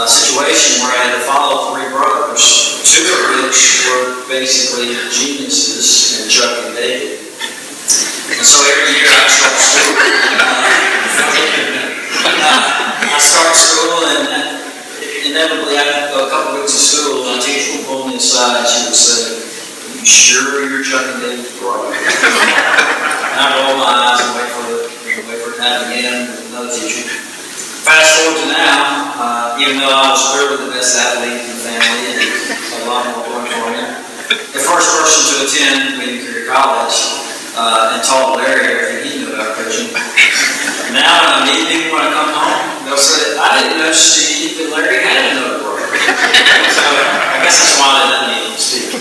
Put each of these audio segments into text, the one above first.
situation where I had to follow three brothers, two of which were basically geniuses, and Chuck and David. And so every year I start school. I start school, and inevitably after a couple weeks of school, my teacher would pull me aside and she would say, "Are you sure you're Chuck and David's brother?" And I'd roll my eyes and wait for it to happen again with another teacher. Fast forward to now, even though I was clearly the best athlete in the family and a lot more going for me, the first person to attend William Carey College and told Larry everything he knew about coaching. Now when I meet people when I come home, they'll say, "I didn't know Steve and Larry had another brother." So I guess that's why they let me speak.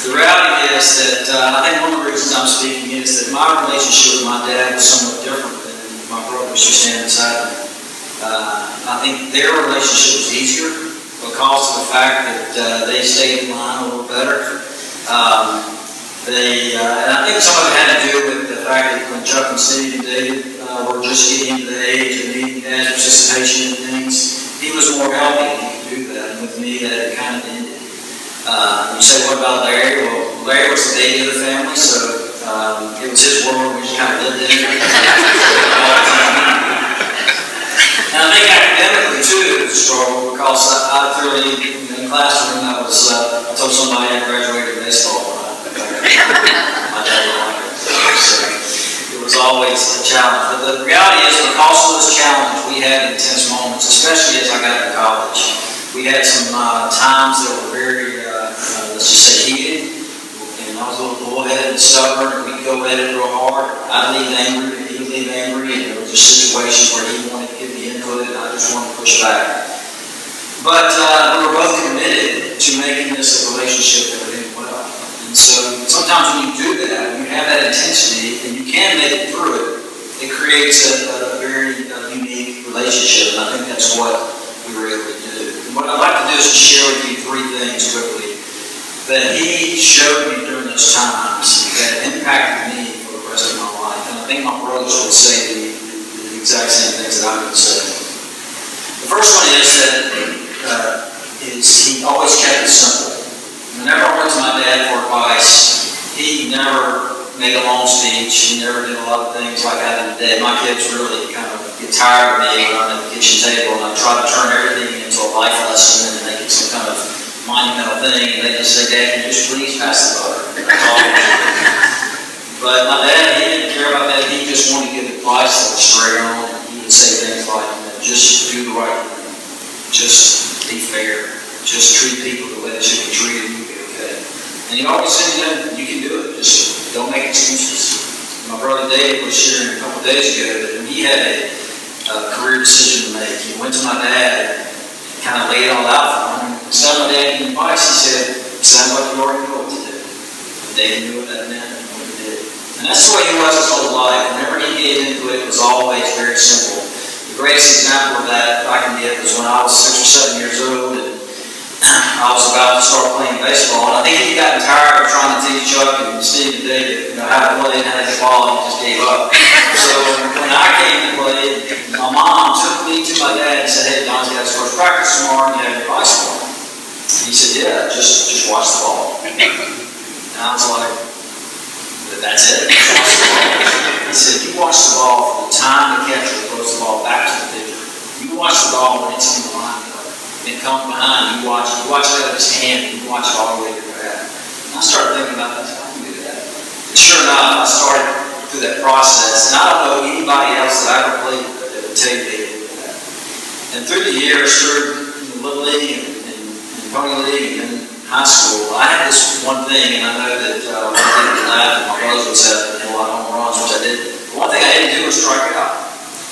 The reality is that I think one of the reasons I'm speaking is that my relationship with my dad was somewhat different than my brothers who stand beside me. I think their relationship was easier because of the fact that they stayed in line a little better. And I think some of it had to do with the fact that when Chuck and Steve and David were just getting into the age of needing dad's participation in things, he was more healthy and he could do that. And with me, that kind of ended. You say, what about Larry? Well, Larry was the baby of the family, so it was his world. We just kind of lived in it. And I think academically, too, it was a struggle because I clearly, in the classroom, I told somebody I graduated baseball. My dad didn't like it. So it was always a challenge. But the reality is, because of this challenge, we had intense moments, especially as I got to college. We had some times that were very, let's just say, heated. And I was a little bullheaded and stubborn. We'd go at it real hard. I'd leave angry, and he would leave angry. And there were just situations where he wanted to give me input, and I just wanted to push back. But we were both committed to making this a relationship that would end well. And so sometimes when you do that, when you have that intensity, and you can make it through it, it creates a very unique relationship. And I think that's what we were able to do. And what I'd like to do is just share with you three things quickly that he showed me during those times that impacted me for the rest of my life. And I think my brothers would say the exact same things that I would say. The first one is that he always kept it simple. Whenever I went to my dad for advice, he never made a long speech. He never did a lot of things like I did today. My kids really kind of get tired of me when I'm at the kitchen table and I try to turn everything into a life lesson and make it some kind of monumental thing. And they just say, "Dad, can you just please pass the butter?" But my dad, he didn't care about that. He just wanted to give advice that was straight on. He would say things like, "Just do the right thing. Just be fair. Just treat people the way that you can treat them. You'll be okay." And he always said, "You can do it. Just don't make excuses." My brother Dave was sharing a couple days ago that when he had a career decision to make, he went to my dad and kind of laid it all out for him. Instead of my dad giving advice, he said, "Sounds like you already know what to do." And Dave knew what that meant and what he did. And that's the way he was his whole life. Whenever he gave into it, it was always very simple. The greatest example of that I can give was when I was 6 or 7 years old and I was about to start playing baseball. And I think he'd gotten tired of trying to teach Chuck and Steve and David, how to play and how to hit the ball, and he just gave up. So when I came to play, my mom took me to my dad and said, "Hey, Don's got his first practice tomorrow, and you have advice for him." He said, "Yeah, just watch the ball." And I was like, "That's it? Just watch the ball?" He said, "You watch the ball from the time the catcher throws the ball back to the pitcher. You watch the ball when it's in the line. It comes behind, you watch it out of his hand, you watch it all the way to the bat." And I started thinking about that, I can do that. And sure enough, I started through that process, and I don't know anybody else that I ever played with that would tell you they did that. And through the years, through Little League and Pony League and high school, I had this one thing, and I know that I didn't laugh, and my brothers would say I had a lot of home runs, which I did. But one thing I didn't do was strike out.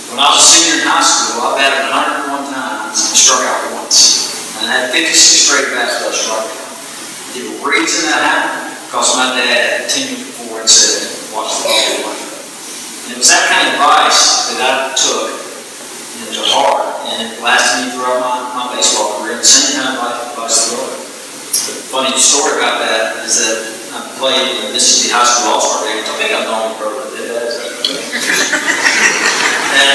When I was a senior in high school, I batted 101 times and struck out once. And I had 56 straight bats without striking out. The reason that happened, because my dad had 10 years before and said, "Watch the ball." And it was that kind of advice that I took to heart, and it lasted me throughout my baseball career. The same kind of advice to go. The funny story about that is that I played in the Mississippi High School All-Star Game. I think I'm the only brother that did that. And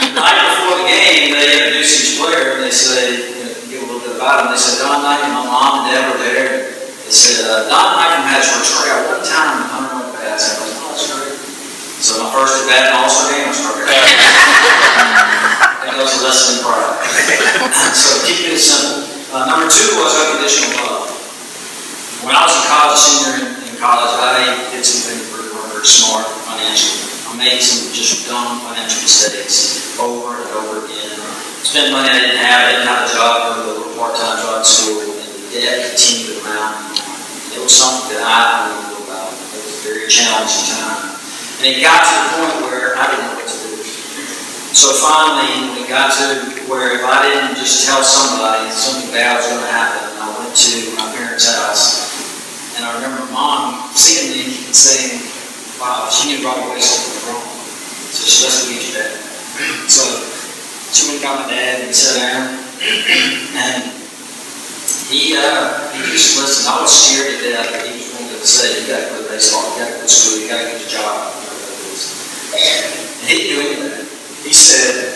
the night before the game, they introduce each player, and they say, give a little bit about him. They said, Don Knight and my mom and dad were there. They said, Don Knight from Hatchworth struck out one time in 101 bats. I was like, oh, that's great. So my first at bat in the All-Star game, I struck out. That goes a lesson in pride. So keep it simple. Number 2 was unconditional love. When I was in college, senior in college, I did some things that were very smart financially. I made some just dumb financial mistakes over and over again. Spent money I didn't have. I didn't have a job, go to a part-time job at school, and the debt continued to mount. It was something that I knew about. It was a very challenging time. And it got to the point where I didn't know what to do. So finally, it got to where if I didn't just tell somebody something bad was going to happen, I went to my parents' house. And I remember Mom seeing me and saying, wow, she knew right away something was wrong. So she let's go get your dad. So she went and got my dad and sat down. And he just listened. I was scared to death that he was going to say, you got to go to baseball, you got to go to school, you got to get a job. And he didn't do any of that. He said,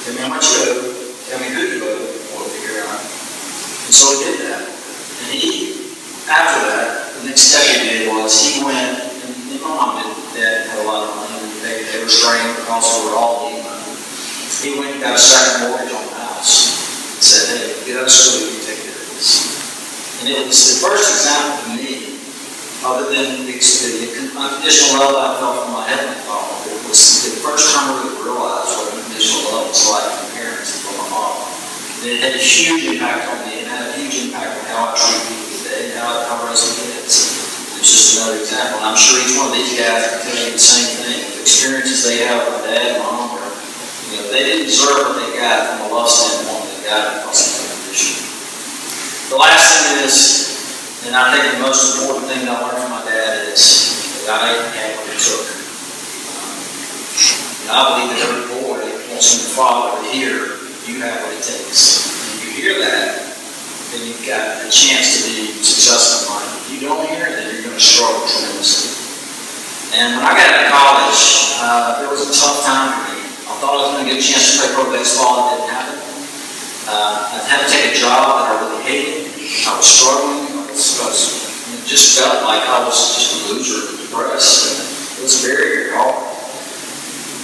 tell me how much you owe, tell me who you owe, we'll figure it out. And so he did that. And after that, the next step he did was he went, and my mom and dad had a lot of money, and they were strained because we were all needing money. He went and got a second mortgage on the house and said, hey, get out of school, you take care of this. And it was the first example to me, other than the unconditional love I felt from my Heavenly Father. It was the first time I really realized what unconditional love was like from parents and from my mom. And it had a huge impact on me, and had a huge impact on how I treat people today, and how I raise my kids. It's just another example. And I'm sure each one of these guys can tell you the same thing. The experiences they have with dad, mom, or they didn't deserve what they got from a love standpoint. They got it because of unconditional. The last thing is, and I think the most important thing that I learned from my dad is that I had what it took. I believe that every boy wants him to father to hear, you have what it takes. And if you hear that, then you've got a chance to be successful in life. If you don't hear it, then you're going to struggle tremendously. And when I got out of college, it was a tough time for me. I thought I was going to get a chance to play pro baseball. It didn't happen. I had to take a job that I really hated. I was struggling. It just felt like I was just a loser, depressed. It was very, very hard.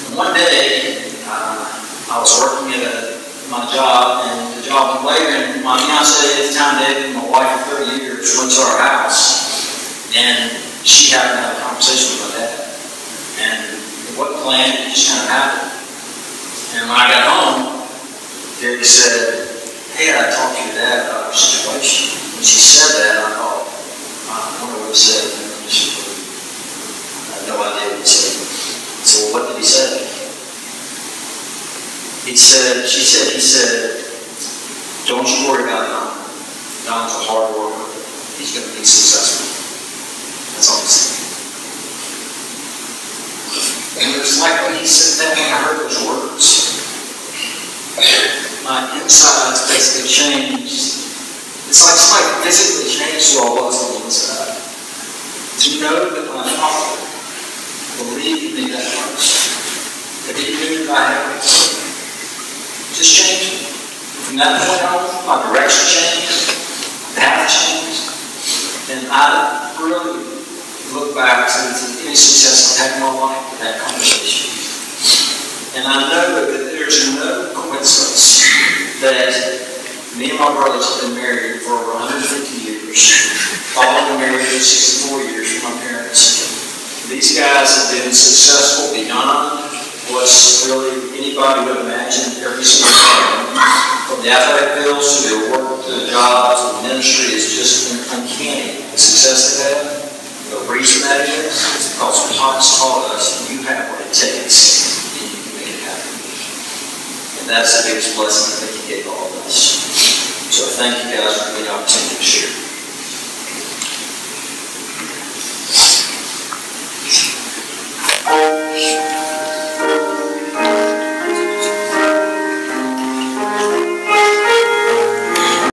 And one day, I was working at my job, and the job went later, and my fiance at the time, David, my wife of 30 years, went to our house, and she happened to have a conversation with my dad. And it wasn't planned, it just kind of happened. And when I got home, David said, hey, I talked to your dad about our situation. When she said that, I thought, I wonder what he said. I had no idea what he said. So what did he say? He said, don't you worry about Don. Don's a hard worker. He's going to be successful. That's all he said. And it was like when he said that, when I heard those words, my insides basically changed. It's like somebody physically changed who I was on the inside. To know that my Father believed me that much, that he knew that I had it, just changed me. From that point on, my direction changed, my path changed, and I really look back to any success I've had in my life with that conversation. And I know that there's no coincidence that me and my brothers have been married for over 150 years, following marriage for 64 years from my parents. These guys have been successful beyond what really anybody would imagine every single day. From the athletic fields to their work, to their jobs, to the ministry, is just uncanny. The success they have. The reason that is because God taught us you have what it takes and you can make it happen. And that's the biggest blessing I think He gave all of us. So thank you guys for the opportunity to share.